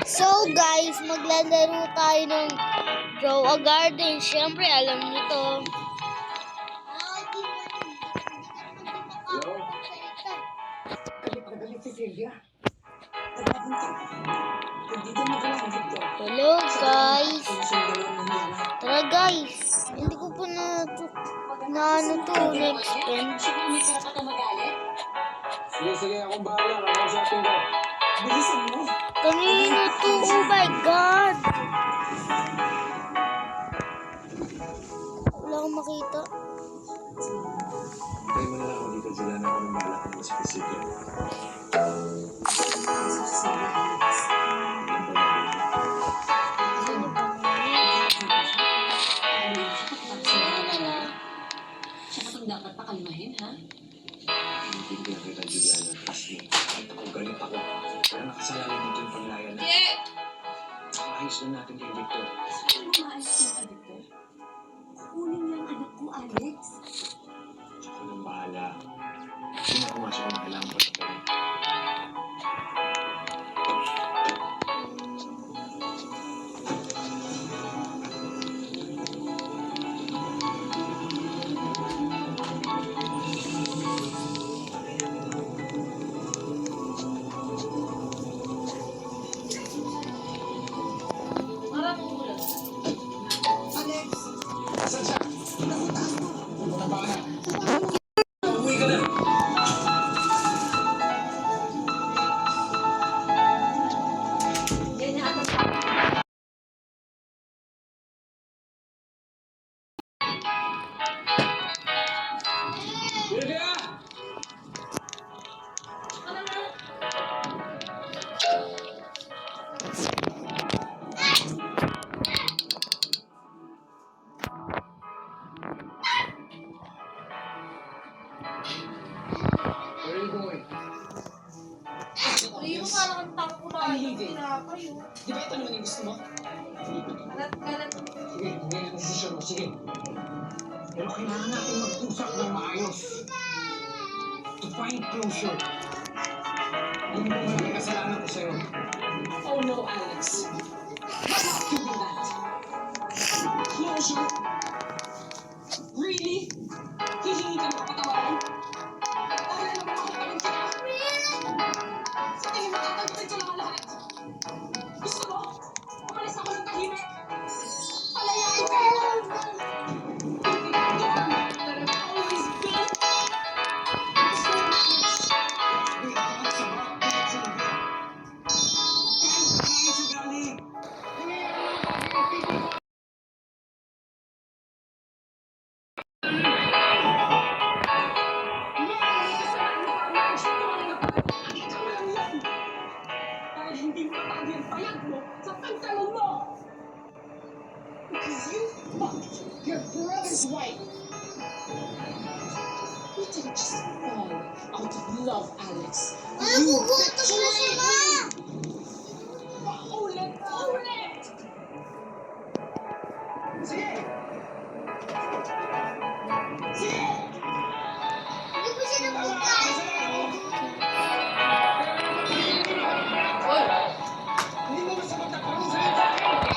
So guys, maglalaro tayo ng Draw a Garden. Siyempre, alam niyo to. Hello guys. Tara guys. Hindi ko pa na-expand. Sige, akong bahala. Kakausapin ko. Bilisan mo. Kanino to? Oh my God. Wala akong makita. Tayo mo na lang ako dito. Sila na ako ng bahala kung mas specific. Dapat pakalmahin, ha? Naintindihan kita, Juliana. Kasi kahit ako galit ako. Pero nakasalanan dito yung paglaya na. Ayos na natin kay Victor. Saan maayos yung ka, Victor? Kunin niya ang anak ko, Alex. Ako nang bahala. Hindi na pumasok kung kailangan ko sa pera. Saan siya? Huwag mo na ba na? Umuwi ka na. Julia! Where are you going? Hindi mo parang ang tako na Ay, hindi na kayo. Di ba ito naman yung gusto mo? Kalat. Sige, ngayon ang desisyon mo. Sige. Pero kailangan natin mag-usap ng maayos. To find closure. Hindi mo malaking kasalanan ko sa'yo. Oh no, Alex. I'm not doing that. Closure? Really? Hihingi ka ng kapatawaran? Wala naman ako paling kita. Sa tingin mo, tatanggapin ko lang ang lahat. Gusto mo? Umalis ako ng tahimik. Palayain ka lang. Victor, that I've always been. So much. Be thoughts about that, Sylvia. Kahit tayo sa galing. Dahil hindi matagi ang payag mo sa pantalon mo. Because you fucked your brother's wife. You didn't just fall out of love, Alex. You betrayed me. Paulit! Sige! Sige! Hindi ko siya Tama! nakita. Kasalanan ko! Hindi mo masagot ang pag-usalita sa akin!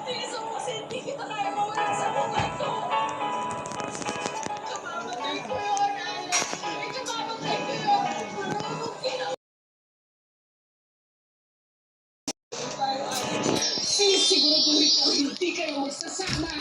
Tiso mo kasi hindi kita kaya mawala sa buhay ko. Kamamatay ko yun, Alex. Kamamatay ko yun. Marunong ginawa. Sisiguraduhin ko hindi kayo magsasama.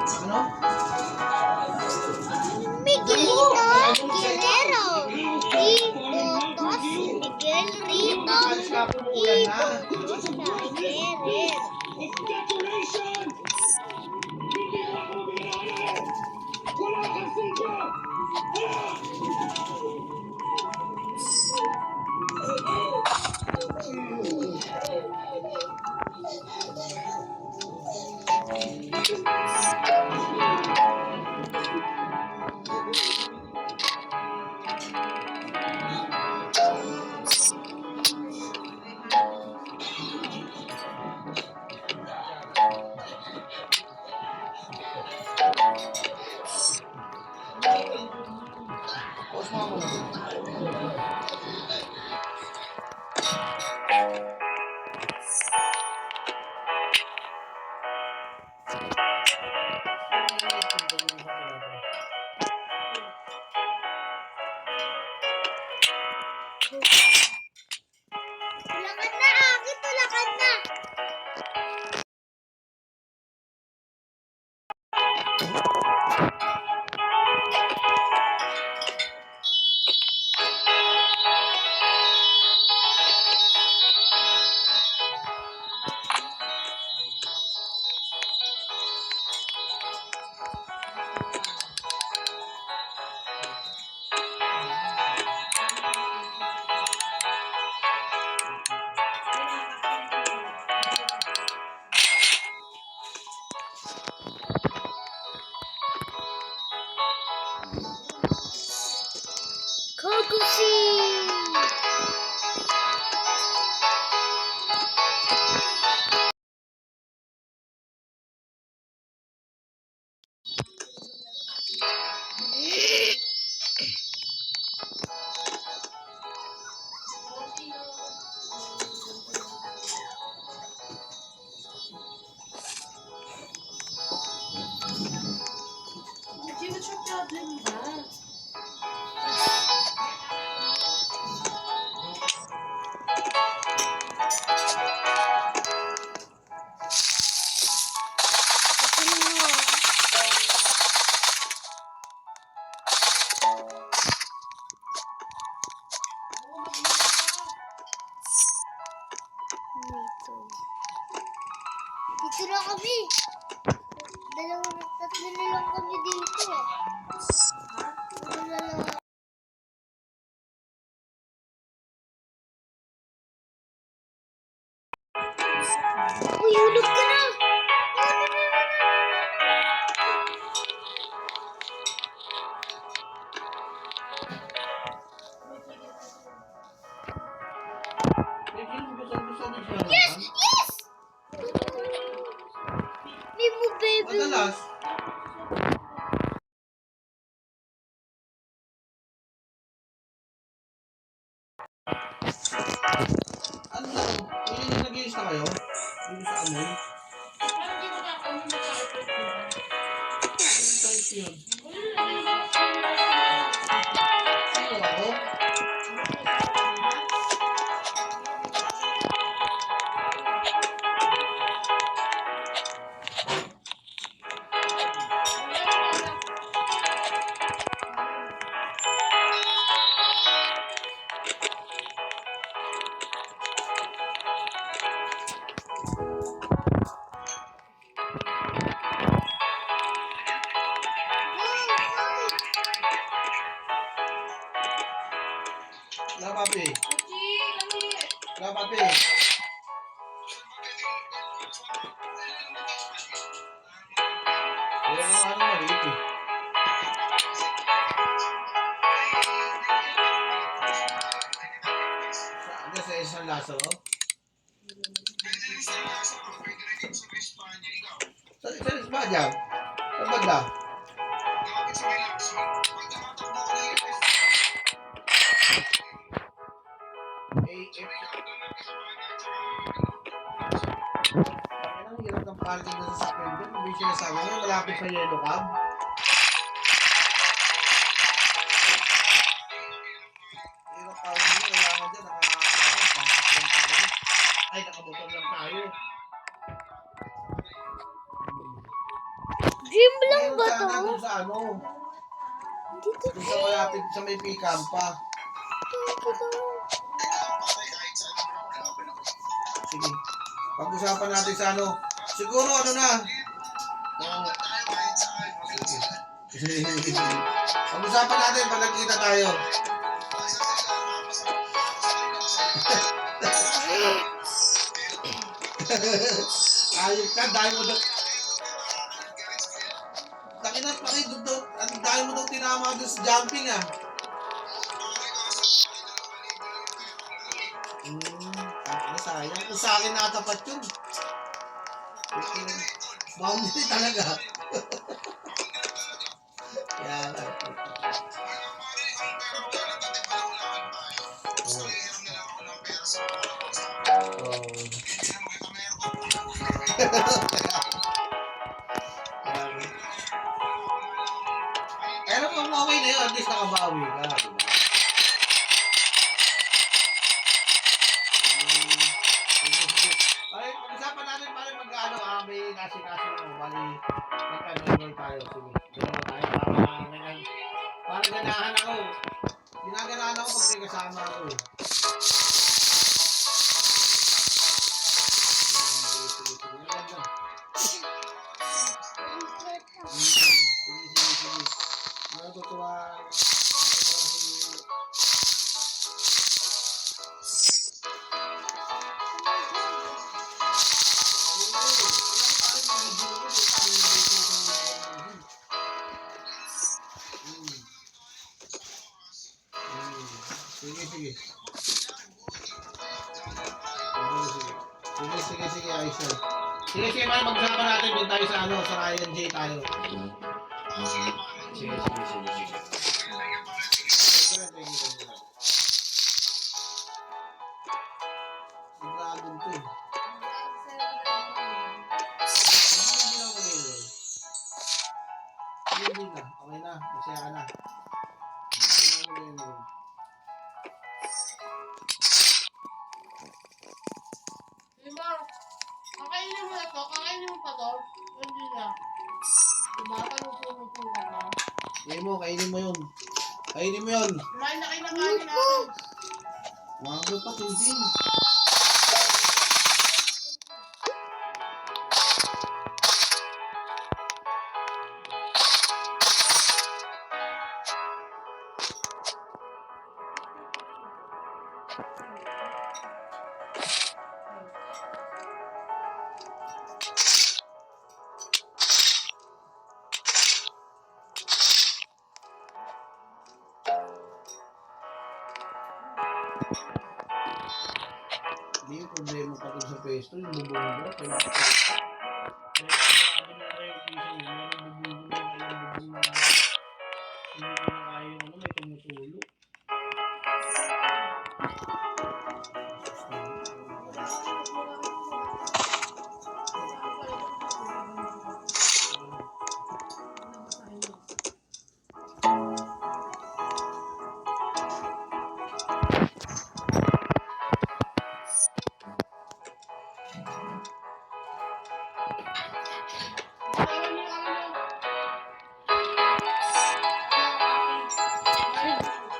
Ano? Miguelito Guerrero. Ibotos Miguel Rito. Ibotos Guerrero. Congratulations! Hindi ako binalo! Wala kang silbi! Pause mo ako na. Tulakan na, Aki. Tulakan na. Kokusi. Hindi, what's your problem ba? Dito na kami. Tatlo na lang kami dito. Tatlo na lang. Uy, hulog ka na. Yes! Yes! Mimo, baby. Madalas. Ano na? Yung nag-iis na kayo? Dito sa amoy? Pero hindi mo nakakamin na carpet mo. Yung type yun. Wala, hindi mo nakakamin. Ano ako? Wala, papi. Uchi, lami. Wala, papi. Wala nga ano maliit eh. Ano sa isang laso? Sa Espanya? Sa banda? Ang hirap ng parking na sa sakyan doon. May sinasabi mo, malapit sa yellow cab. Hirap parking mo, kailangan dyan, nakasakyan tayo. Ay, nakamotor lang tayo. Dream lang Meron ba sana to? doon sa ano. Dito Doon sa malapit sa may Pikampa. dito. Sige. Pag-usapan natin sa ano. Siguro ano na. Sige. Pag-usapan natin pag nagkita tayo. Ayop ka, dahil mo daw. Takinat pa kayo doon. Dahil mo daw tinama doon sa jumping ah. Sayang. Kung sa akin nakatapat yun. Boundary talaga. Kaya nga. Pero kung okay na yun, at least nakabawi ka. Diba? Ay, pag-usapan natin pare mag-ano, may nasi-nasi mo. Bali, magka-enroll tayo. Sige, dalawa tayo. Parang ganahan ako. Ginaganahan ako pag may kasama ako eh. Sige. Natutuwa. Sige. Sige, ayos yan. Sige, mag-usapan natin doon tayo sa ano, sa Ryan J tayo. Sige. Thank you. Sigradong to eh. Hindi na mag-enroll. Hindi na. Okay na. Masaya ka na. Hindi na mag-enroll. Diba? Kakainin mo na to. Kakainin mo pa to. Hindi na. Diba? Paluto-luto ka na. Kainin mo yun. Kainin mo yun. Kumain na kayo ng kanin natin. Mago pa, Tintin. Hindi yung problema pa sa pesto, yung bubong mo. Kaya sabi na kayo, Kisa, yung bubong mo, yung bubong na hindi ko na kaya yung ano, may tumutulo.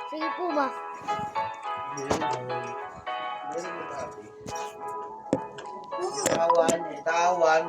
Sige po ba? Bitawan.